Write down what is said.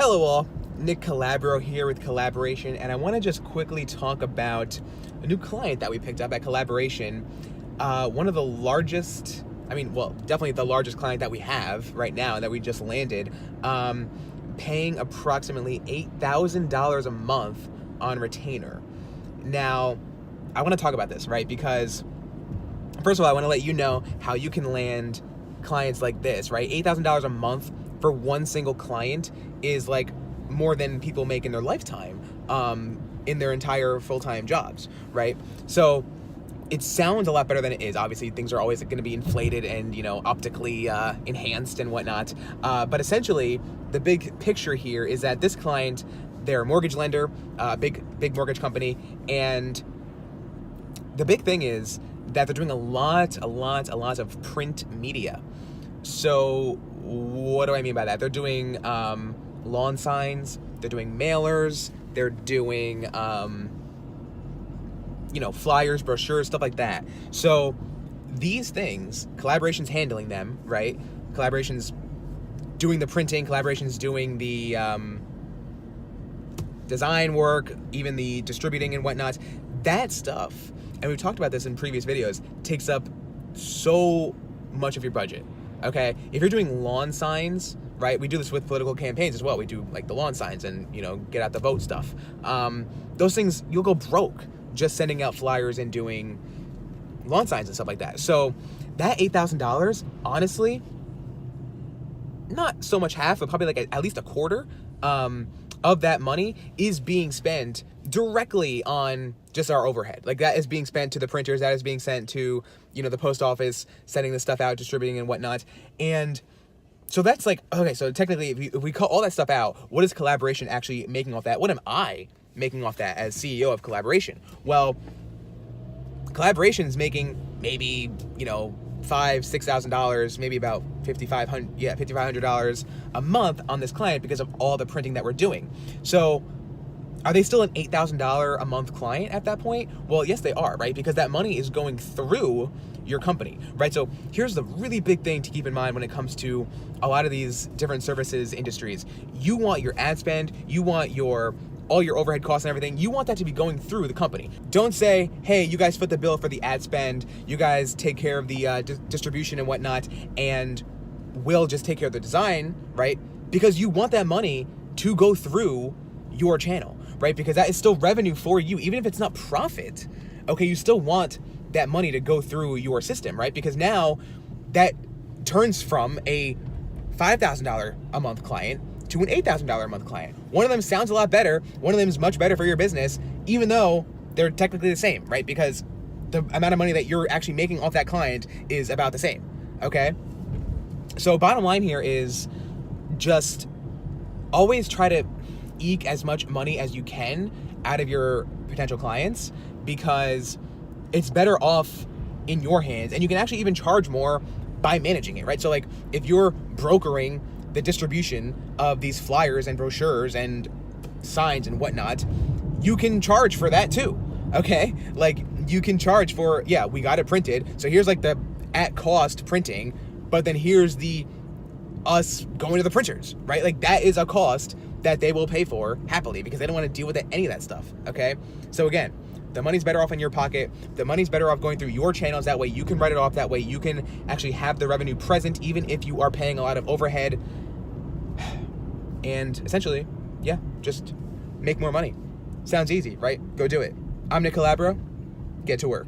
Hello all, Nick Calabro here with Collaboration, and I want to just quickly talk about a new client that we picked up at Collaboration. One of the largest, definitely the largest client that we have right now that we just landed, paying approximately $8,000 a month on retainer. Now, I want to talk about this, right? Because first of all, I want to let you know how you can land clients like this, right? $8,000 a month for one single client is like more than people make in their lifetime, in their entire full-time jobs, right? So it sounds a lot better than it is. Obviously, things are always going to be inflated and, optically enhanced and whatnot. But essentially, the big picture here is that this client, they're a mortgage lender, big mortgage company, and the big thing is that they're doing a lot of print media. So what do I mean by that? They're doing lawn signs, they're doing mailers, they're doing flyers, brochures, stuff like that. So these things, Collaboration's handling them, right? Collaboration's doing the printing, Collaboration's doing the design work, even the distributing and whatnot. That stuff, and we've talked about this in previous videos, takes up so much of your budget. Okay, if you're doing lawn signs, right? We do this with political campaigns as well. We do like the lawn signs and, get out the vote stuff. Those things, you'll go broke just sending out flyers and doing lawn signs and stuff like that. So that $8,000, honestly, not so much half, but probably like at least a quarter of that money is being spent directly on just our overhead. Like that is being spent to the printers, that is being sent to, the post office, sending the stuff out, distributing and whatnot. And so that's like, okay, so technically if we cut all that stuff out, what is Collaboration actually making off that? What am I making off that as CEO of Collaboration? Well, Collaboration is making maybe, $5,000-$6,000, maybe about $5,500 a month on this client because of all the printing that we're doing. So are they still an $8,000 a month client at that point? Well, yes, they are, right? Because that money is going through your company, right? So here's the really big thing to keep in mind when it comes to a lot of these different services industries. You want your ad spend, you want all your overhead costs and everything, you want that to be going through the company. Don't say, hey, you guys foot the bill for the ad spend, you guys take care of the distribution and whatnot, and we'll just take care of the design, right? Because you want that money to go through your channel, right? Because that is still revenue for you, even if it's not profit. Okay, you still want that money to go through your system, right? Because now that turns from a $5,000 a month client to an $8,000 a month client. One of them sounds a lot better. One of them is much better for your business, even though they're technically the same, right? Because the amount of money that you're actually making off that client is about the same, okay? So bottom line here is just always try to eke as much money as you can out of your potential clients, because it's better off in your hands, and you can actually even charge more by managing it, right? So like if you're brokering the distribution of these flyers and brochures and signs and whatnot, you can charge for that too, okay? Like you can charge for, yeah, we got it printed, so here's like the at cost printing, but then here's us going to the printers, right? Like that is a cost that they will pay for happily because they don't want to deal with any of that stuff, okay? So again, the money's better off in your pocket. The money's better off going through your channels. That way you can write it off. That way you can actually have the revenue present, even if you are paying a lot of overhead. And essentially, yeah, just make more money. Sounds easy, right? Go do it. I'm Nick Calabro. Get to work.